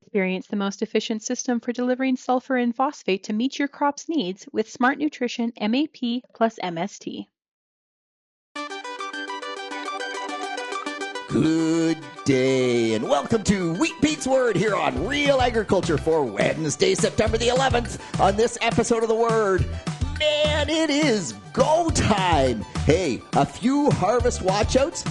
Experience the most efficient system for delivering sulfur and phosphate to meet your crop's needs with Smart Nutrition MAP plus MST. Good day, and welcome to Wheat Pete's Word here on Real Agriculture for Wednesday, September the 11th. On this episode of The Word, man, it is go time. Hey, a few harvest watchouts,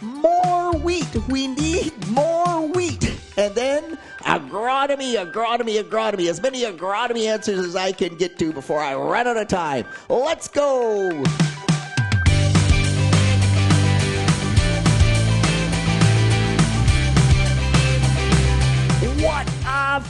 more wheat. We need more wheat. And then agronomy. As many agronomy answers as I can get to before I run out of time. Let's go. What a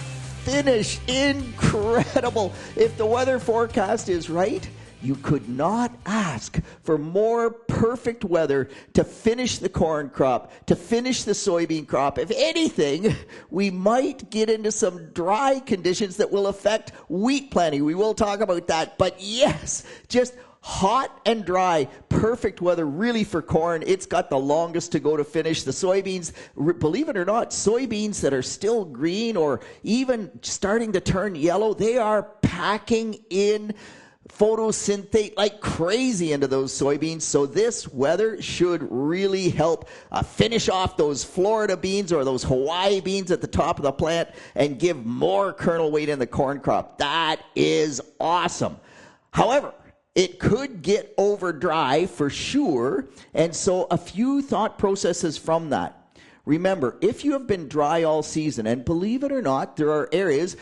finish. Incredible. If the weather forecast is right, you could not ask for more perfect weather to finish the corn crop, to finish the soybean crop. If anything, we might get into some dry conditions that will affect wheat planting. We will talk about that. But yes, just hot and dry, perfect weather really for corn. It's got the longest to go to finish. The soybeans, believe it or not, soybeans that are still green or even starting to turn yellow, they are packing in photosynthate like crazy into those soybeans. So this weather should really help finish off those Florida beans or those Hawaii beans at the top of the plant and give more kernel weight in the corn crop. That is awesome. However, it could get over dry for sure, and so a few thought processes from that. Remember, if you have been dry all season, and believe it or not, there are areas,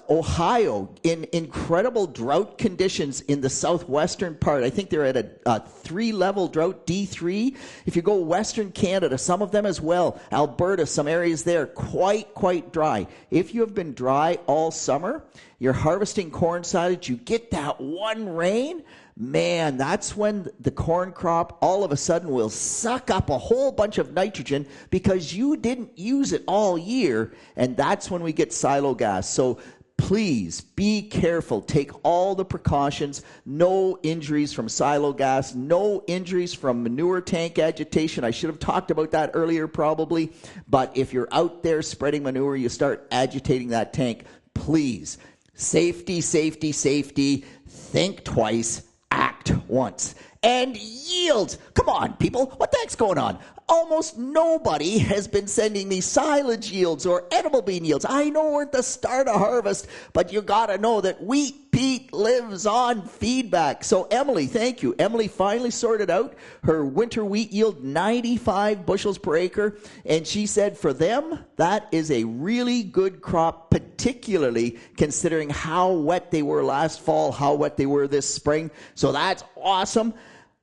Ohio, in incredible drought conditions in the southwestern part. I think they're at a 3-level drought, D3. If you go western Canada, some of them as well. Alberta, some areas there, quite dry. If you have been dry all summer, you're harvesting corn silage, you get that one rain, man, that's when the corn crop all of a sudden will suck up a whole bunch of nitrogen because you didn't use it all year, and that's when we get silo gas. So please be careful. Take all the precautions. No injuries from silo gas. No injuries from manure tank agitation. I should have talked about that earlier probably, but if you're out there spreading manure, you start agitating that tank, please. Safety. Think twice. Act once. And yields. Come on, people. What the heck's going on? Almost nobody has been sending me silage yields or edible bean yields. I know we're at the start of harvest, but you got to know that Wheat Pete lives on feedback. So Emily, thank you. Emily finally sorted out her winter wheat yield, 95 bushels per acre, and she said for them, that is a really good crop, particularly considering how wet they were last fall, how wet they were this spring. So that's awesome.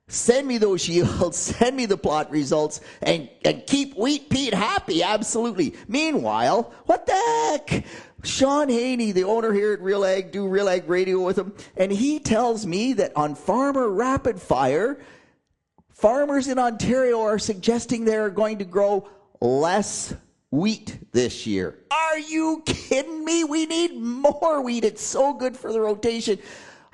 Send me those yields, send me the plot results, and keep Wheat Pete happy, absolutely. Meanwhile, what the heck? Sean Haney, the owner here at Real Ag, do Real Ag Radio with him, and he tells me that on Farmer Rapid Fire, farmers in Ontario are suggesting they're going to grow less wheat this year. Are you kidding me? We need more wheat. It's so good for the rotation.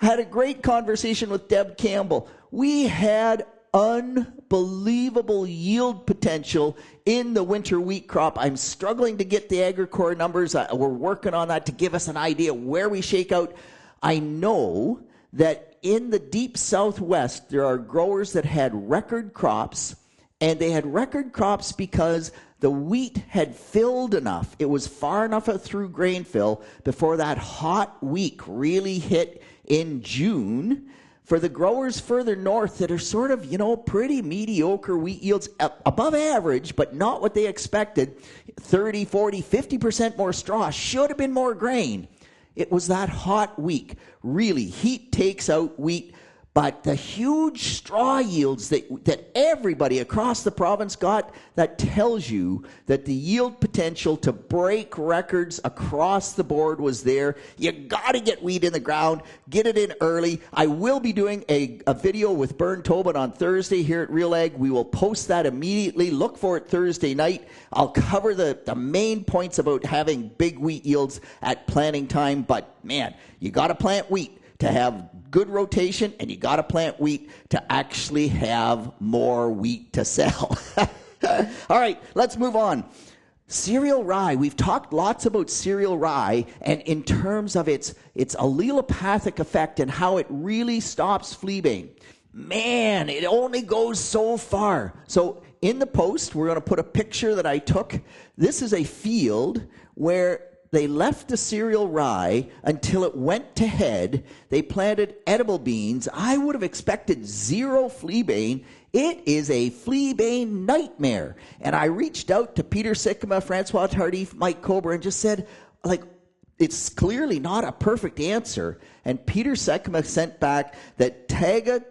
I had a great conversation with Deb Campbell. We had unbelievable yield potential in the winter wheat crop. I'm struggling to get the Agricor numbers. We're working on that to give us an idea where we shake out. I know that in the deep southwest, there are growers that had record crops, and they had record crops because the wheat had filled enough. It was far enough through grain fill before that hot week really hit in June. For the growers further north that are sort of, pretty mediocre wheat yields, above average, but not what they expected, 30, 40, 50% more straw, should have been more grain. It was that hot week. Really, heat takes out wheat. But the huge straw yields that everybody across the province got, that tells you that the yield potential to break records across the board was there. You got to get wheat in the ground, get it in early. I will be doing a video with Burn Tobin on Thursday here at Real Ag. We will post that immediately. Look for it Thursday night. I'll cover the main points about having big wheat yields at planting time. But man, you got to plant wheat to have good rotation, and you got to plant wheat to actually have more wheat to sell. All right, let's move on. Cereal rye, we've talked lots about cereal rye and in terms of its allelopathic effect and how it really stops fleabane. Man, it only goes so far. So in the post, we're going to put a picture that I took. This is a field where they left the cereal rye until it went to head. They planted edible beans. I would have expected zero fleabane. It is a fleabane nightmare. And I reached out to Peter Sikkema, Francois Tardif, Mike Kober, and just said, like, it's clearly not a perfect answer. And Peter Sikkema sent back that Taga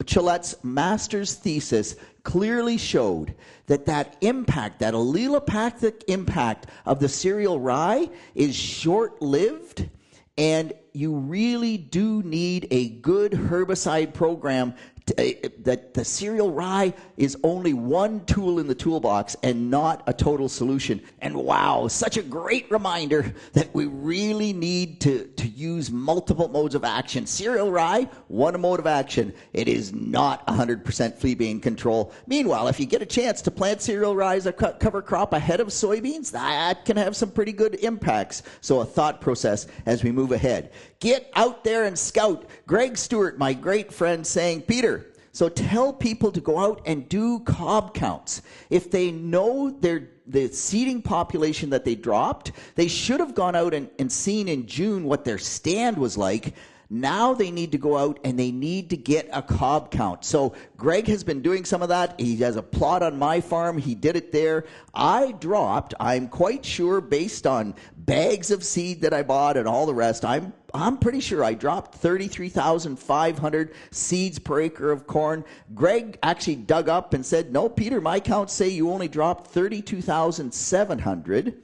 Chilette's master's thesis clearly showed that impact, that allelopathic impact of the cereal rye is short-lived, and you really do need a good herbicide program. That the cereal rye is only one tool in the toolbox and not a total solution. And wow, such a great reminder that we really need to use multiple modes of action. Cereal rye, one mode of action. It is not 100% fleabane control. Meanwhile, if you get a chance to plant cereal rye as a cover crop ahead of soybeans, that can have some pretty good impacts. So a thought process as we move ahead. Get out there and scout. Greg Stewart, my great friend, saying, Peter, so tell people to go out and do cob counts. If they know the seeding population that they dropped, they should have gone out and seen in June what their stand was like. Now they need to go out and they need to get a cob count. So Greg has been doing some of that. He has a plot on my farm. He did it there. I'm quite sure, based on bags of seed that I bought and all the rest, I'm pretty sure I dropped 33,500 seeds per acre of corn. Greg actually dug up and said, no, Peter, my counts say you only dropped 32,700.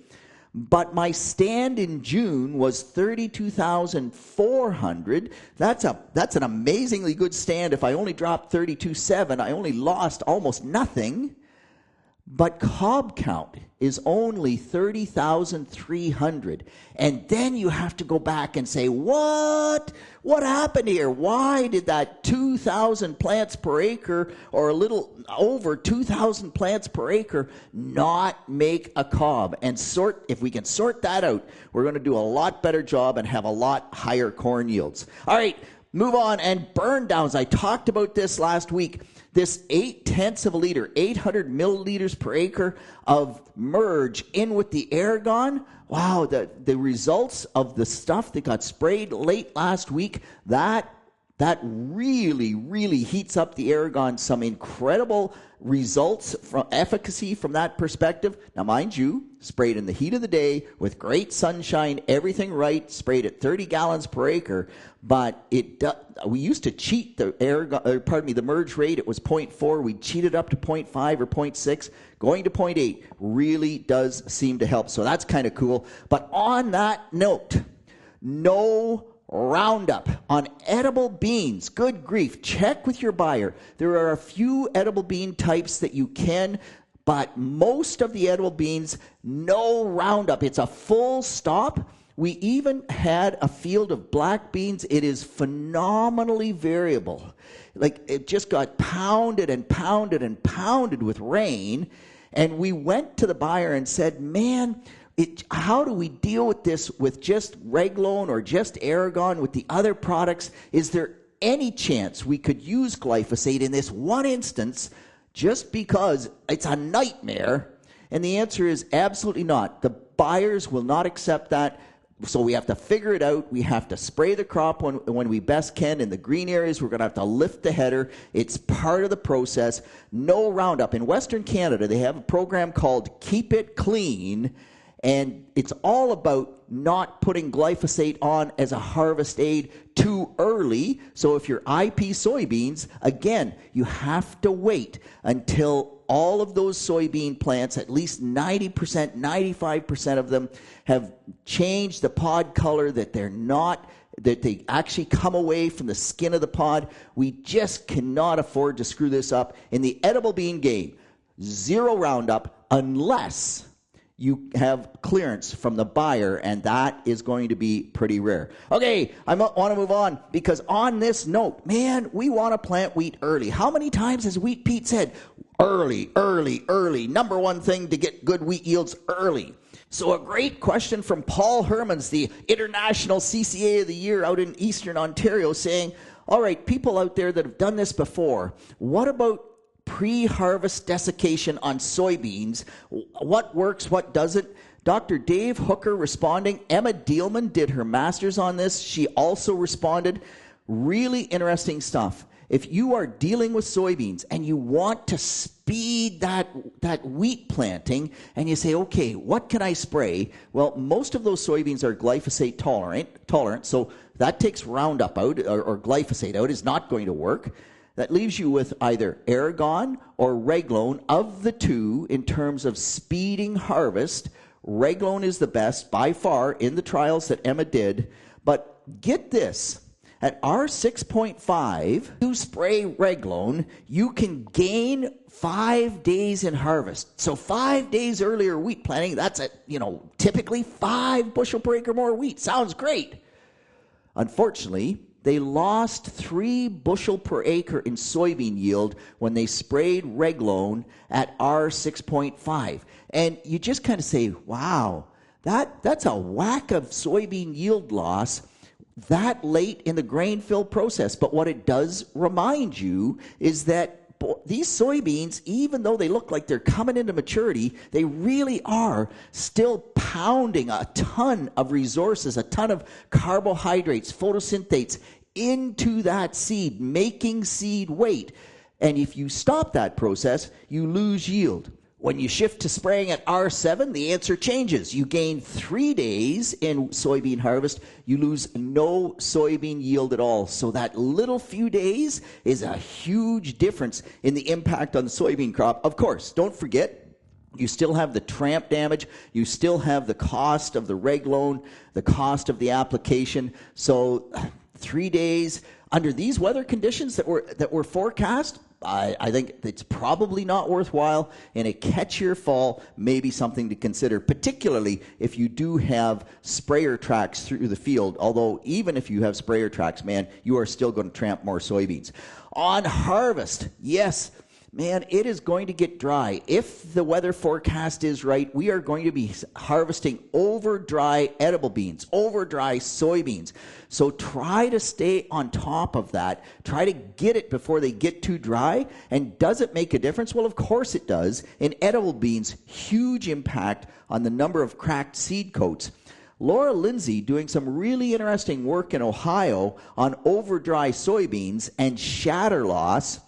But my stand in June was 32,400. That's an amazingly good stand. If I only dropped 32,700, I only lost almost nothing. But cob count is only 30,300. And then you have to go back and say, what happened here? Why did that 2,000 plants per acre, or a little over 2,000 plants per acre, not make a cob? And if we can sort that out, we're going to do a lot better job and have a lot higher corn yields. All right, move on. And Burndowns, I talked about this last week. This 0.8 of a liter, 800 milliliters per acre of merge in with the Aragon. Wow, the results of the stuff that got sprayed late last week, that really, really heats up the Aragon. Some incredible results from efficacy from that perspective. Now, mind you, sprayed in the heat of the day with great sunshine, everything right, sprayed at 30 gallons per acre. But we used to cheat the the merge rate. It was 0.4. We cheated up to 0.5 or 0.6. Going to 0.8 really does seem to help. So that's kind of cool. But on that note, no Roundup on edible beans. Good grief. Check with your buyer. There are a few edible bean types that you can, but most of the edible beans, no Roundup. It's a full stop. We even had a field of black beans. It is phenomenally variable. Like, it just got pounded and pounded and pounded with rain. And we went to the buyer and said, man, how do we deal with this with just Reglone or just Aragon with the other products? Is there any chance we could use glyphosate in this one instance just because it's a nightmare? And the answer is absolutely not. The buyers will not accept that. So we have to figure it out. We have to spray the crop when we best can. In the green areas, we're going to have to lift the header. It's part of the process. No Roundup. In Western Canada, they have a program called Keep It Clean, and it's all about not putting glyphosate on as a harvest aid too early. So if you're IP soybeans, again, you have to wait until all of those soybean plants, at least 90%, 95% of them, have changed the pod color, that they actually come away from the skin of the pod. We just cannot afford to screw this up. In the edible bean game, zero Roundup unless you have clearance from the buyer, and that is going to be pretty rare. Okay, I want to move on, because on this note, man, we want to plant wheat early. How many times has Wheat Pete said, Early. Number one thing to get good wheat yields, early. So a great question from Paul Hermans, the International CCA of the Year out in Eastern Ontario, saying, all right, people out there that have done this before, what about pre-harvest desiccation on soybeans? What works, what doesn't? Dr. Dave Hooker responding. Emma Dealman did her master's on this. She also responded. Really interesting stuff. If you are dealing with soybeans and you want to speed that wheat planting and you say, okay, what can I spray? Well, most of those soybeans are glyphosate tolerant, so that takes Roundup out or glyphosate out is not going to work. That leaves you with either Aragon or Reglone. Of the two, in terms of speeding harvest, Reglone is the best by far in the trials that Emma did. But get this. At R6.5, you spray Reglone, you can gain 5 days in harvest. So 5 days earlier wheat planting, that's typically 5 bushel per acre more wheat. Sounds great. Unfortunately, they lost 3 bushel per acre in soybean yield when they sprayed Reglone at R6.5. And you just kind of say, wow, that's a whack of soybean yield loss that late in the grain fill process. But what it does remind you is that these soybeans, even though they look like they're coming into maturity, they really are still pounding a ton of resources, a ton of carbohydrates, photosynthates into that seed, making seed weight. And if you stop that process, you lose yield. When you shift to spraying at R7, the answer changes. You gain 3 days in soybean harvest. You lose no soybean yield at all. So that little few days is a huge difference in the impact on the soybean crop. Of course, don't forget, you still have the tramp damage. You still have the cost of the Reglone, the cost of the application. So 3 days under these weather conditions that were forecast, I think it's probably not worthwhile, and a catchier fall may be something to consider, particularly if you do have sprayer tracks through the field. Although even if you have sprayer tracks, man, you are still going to tramp more soybeans. On harvest, yes, man, it is going to get dry. If the weather forecast is right, we are going to be harvesting over dry edible beans, over dry soybeans. So try to stay on top of that. Try to get it before they get too dry. And does it make a difference? Well, of course it does. In edible beans, huge impact on the number of cracked seed coats. Laura Lindsay doing some really interesting work in Ohio on over dry soybeans and shatter loss.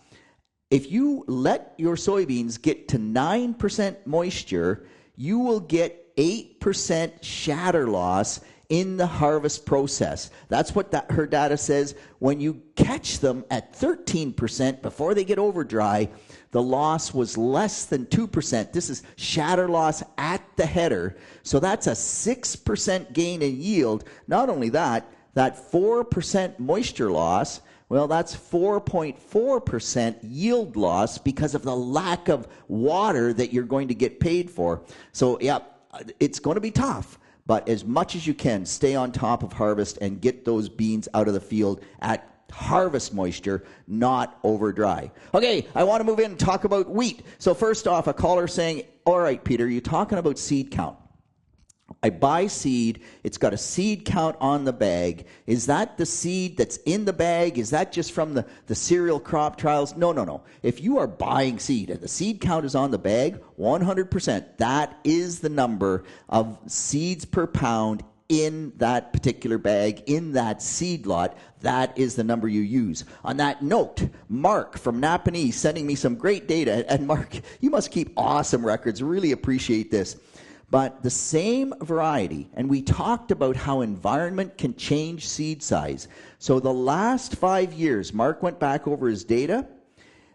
If you let your soybeans get to 9% moisture, you will get 8% shatter loss in the harvest process. That's what her data says. When you catch them at 13% before they get over dry, the loss was less than 2%. This is shatter loss at the header. So that's a 6% gain in yield. Not only that 4% moisture loss, well, that's 4.4% yield loss because of the lack of water that you're going to get paid for. So, yeah, it's going to be tough. But as much as you can, stay on top of harvest and get those beans out of the field at harvest moisture, not over dry. Okay, I want to move in and talk about wheat. So first off, a caller saying, all right, Peter, you're talking about seed count. I buy seed, it's got a seed count on the bag. Is that the seed that's in the bag? Is that just from the cereal crop trials? No. If you are buying seed and the seed count is on the bag, 100%, that is the number of seeds per pound in that particular bag, in that seed lot. That is the number you use. On that note, Mark from Napanee sending me some great data. And Mark, you must keep awesome records. Really appreciate this. But the same variety, and we talked about how environment can change seed size. So the last 5 years, Mark went back over his data.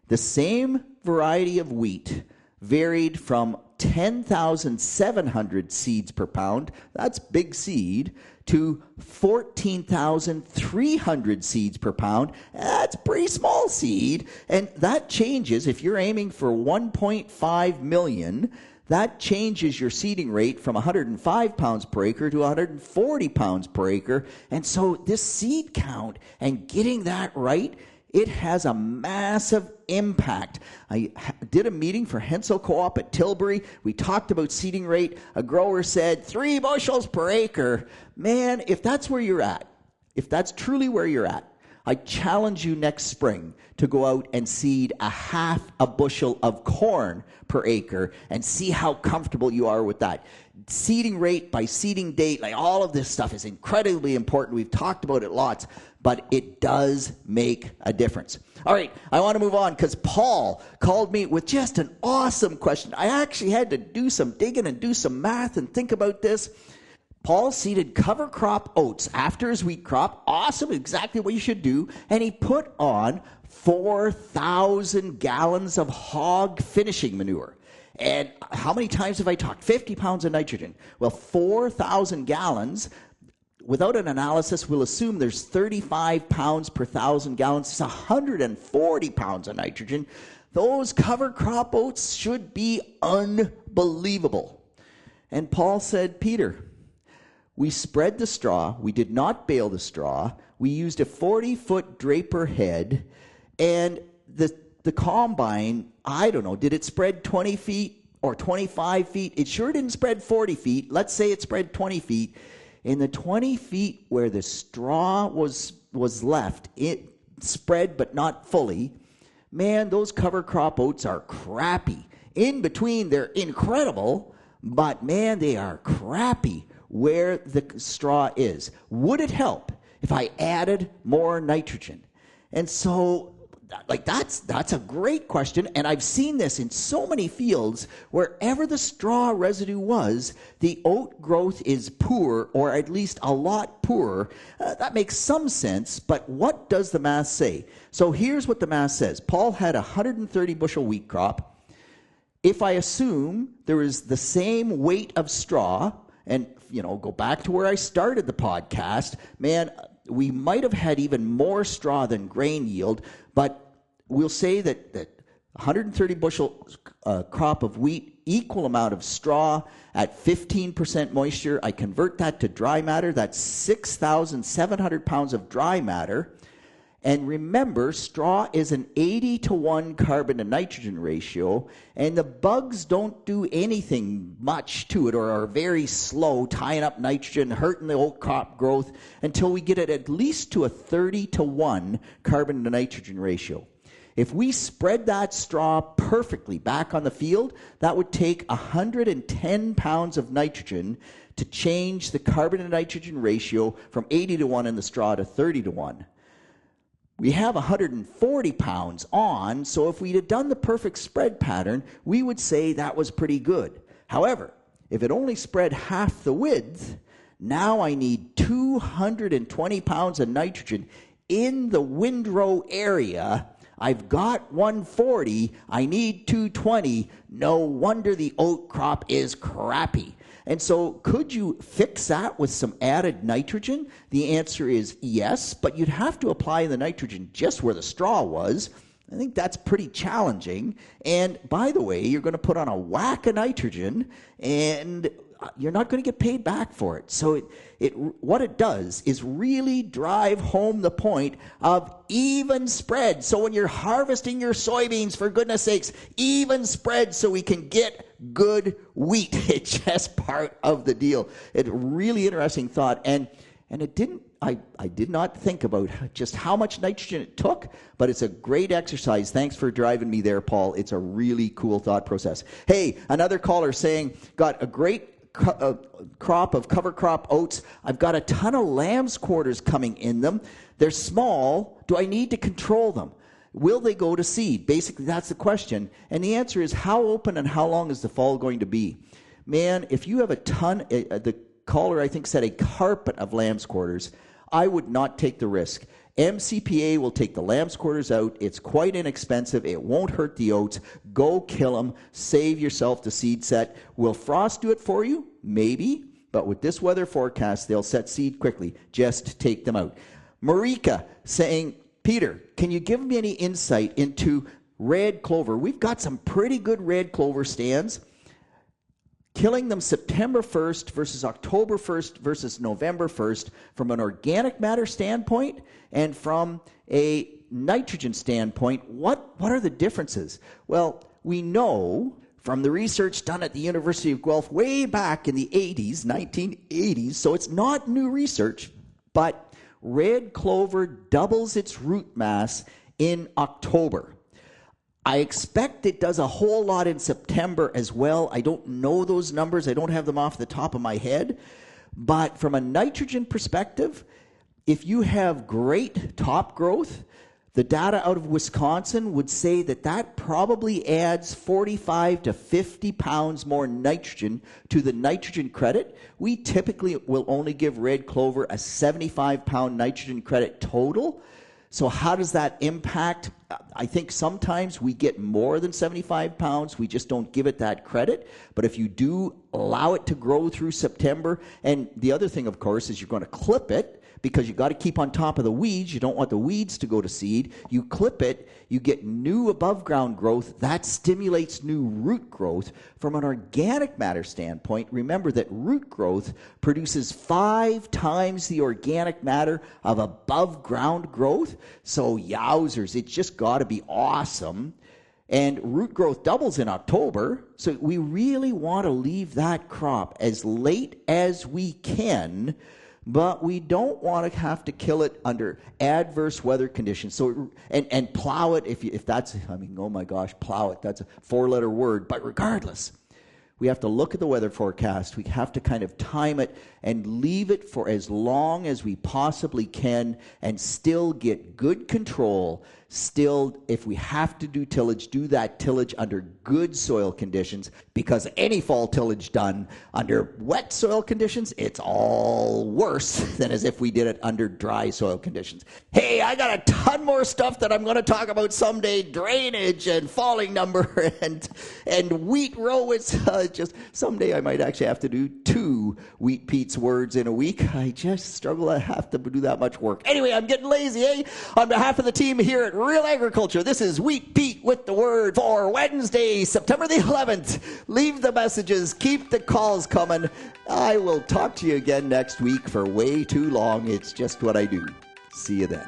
The same variety of wheat varied from 10,700 seeds per pound, that's big seed, to 14,300 seeds per pound, that's pretty small seed. And that changes if you're aiming for 1.5 million. That changes your seeding rate from 105 pounds per acre to 140 pounds per acre. And so this seed count and getting that right, It has a massive impact. I did a meeting for Hensel Co-op at Tilbury. We talked about seeding rate. A grower said 3 bushels per acre. Man, if that's where you're at, if that's truly where you're at, I challenge you next spring to go out and seed a half a bushel of corn per acre and see how comfortable you are with that. Seeding rate by seeding date, like all of this stuff is incredibly important. We've talked about it lots, but it does make a difference. All right, I want to move on because Paul called me with just an awesome question. I actually had to do some digging and do some math and think about this. Paul seeded cover crop oats after his wheat crop. Awesome, exactly what you should do. And he put on 4,000 gallons of hog finishing manure. And how many times have I talked? 50 pounds of nitrogen. Well, 4,000 gallons, without an analysis, we'll assume there's 35 pounds per 1,000 gallons. It's 140 pounds of nitrogen. Those cover crop oats should be unbelievable. And Paul said, Peter, we spread the straw. We did not bale the straw. We used a 40-foot draper head. And the combine, I don't know, did it spread 20 feet or 25 feet? It sure didn't spread 40 feet. Let's say it spread 20 feet. In the 20 feet where the straw was left, it spread but not fully. Man, those cover crop oats are crappy. In between, they're incredible, but man, they are crappy where the straw is. Would it help if I added more nitrogen? And so, like, that's a great question, and I've seen this in so many fields. Wherever the straw residue was, the oat growth is poor, or at least a lot poorer. That makes some sense, but what does the math say? So here's what the math says. Paul had a 130 bushel wheat crop. If I assume there is the same weight of straw, and go back to where I started the podcast, man, we might have had even more straw than grain yield, but we'll say that 130 bushel crop of wheat, equal amount of straw at 15% moisture. I convert that to dry matter. That's 6,700 pounds of dry matter. And remember, straw is an 80-to-1 carbon to nitrogen ratio, and the bugs don't do anything much to it or are very slow, tying up nitrogen, hurting the oat crop growth until we get it at least to a 30-to-1 carbon to nitrogen ratio. If we spread that straw perfectly back on the field, that would take 110 pounds of nitrogen to change the carbon to nitrogen ratio from 80-to-1 in the straw to 30-to-1. We have 140 pounds on, so if we'd have done the perfect spread pattern, we would say that was pretty good. However, if it only spread half the width, now I need 220 pounds of nitrogen in the windrow area. I've got 140, I need 220. No wonder the oat crop is crappy. And so could you fix that with some added nitrogen? The answer is yes, but you'd have to apply the nitrogen just where the straw was. I think that's pretty challenging. And by the way, you're going to put on a whack of nitrogen, and you're not going to get paid back for it. So what it does is really drive home the point of even spread. So when you're harvesting your soybeans, for goodness sakes, even spread so we can get good wheat. It's just part of the deal. It's a really interesting thought. And it didn't, I did not think about just how much nitrogen it took, but it's a great exercise. Thanks for driving me there, Paul. It's a really cool thought process. Hey, another caller saying, got a great crop of cover crop oats. I've got a ton of lamb's quarters coming in them. They're small. Do I need to control them? Will they go to seed? Basically, that's the question. And the answer is, how open and how long is the fall going to be? Man, if you have a ton, the caller, I think, said a carpet of lamb's quarters, I would not take the risk. MCPA will take the lamb's quarters out. It's quite inexpensive. It won't hurt the oats. Go kill them. Save yourself the seed set. Will frost do it for you? Maybe. But with this weather forecast, they'll set seed quickly. Just take them out. Marika saying, Peter, can you give me any insight into red clover? We've got some pretty good red clover stands. Killing them September 1st versus October 1st versus November 1st from an organic matter standpoint and from a nitrogen standpoint, what are the differences? Well, we know from the research done at the University of Guelph way back in the 80s, 1980s, so it's not new research, but red clover doubles its root mass in October. I expect it does a whole lot in September as well. I don't know those numbers. I don't have them off the top of my head. But from a nitrogen perspective, if you have great top growth, the data out of Wisconsin would say that that probably adds 45 to 50 pounds more nitrogen to the nitrogen credit. We typically will only give red clover a 75-pound nitrogen credit total. So how does that impact? I think sometimes we get more than 75 pounds. We just don't give it that credit. But if you do allow it to grow through September, and the other thing, of course, is you're going to clip it, because you got to keep on top of the weeds. You don't want the weeds to go to seed. You clip it, you get new above ground growth. That stimulates new root growth. From an organic matter standpoint, remember that root growth produces 5 times the organic matter of above ground growth. So yowzers, it's just got to be awesome. And root growth doubles in October, so we really want to leave that crop as late as we can, but we don't want to have to kill it under adverse weather conditions. So and plow it if that's, I mean, oh my gosh, plow it, that's a 4-letter word. But regardless, we have to look at the weather forecast. We have to kind of time it and leave it for as long as we possibly can and still get good control. Still, if we have to do tillage, do that tillage under good soil conditions, because any fall tillage done under wet soil conditions, it's all worse than as if we did it under dry soil conditions. Hey, I got a ton more stuff that I'm going to talk about someday, drainage and falling number and wheat row. It's just someday I might actually have to do 2 Wheat Pete's words in a week. I just struggle to have to do that much work. Anyway, I'm getting lazy, eh? On behalf of the team here at Real Agriculture, this is Wheat Pete with the word for Wednesday, September the 11th. Leave the messages, keep the calls coming. I will talk to you again next week for way too long. It's just what I do. See you then.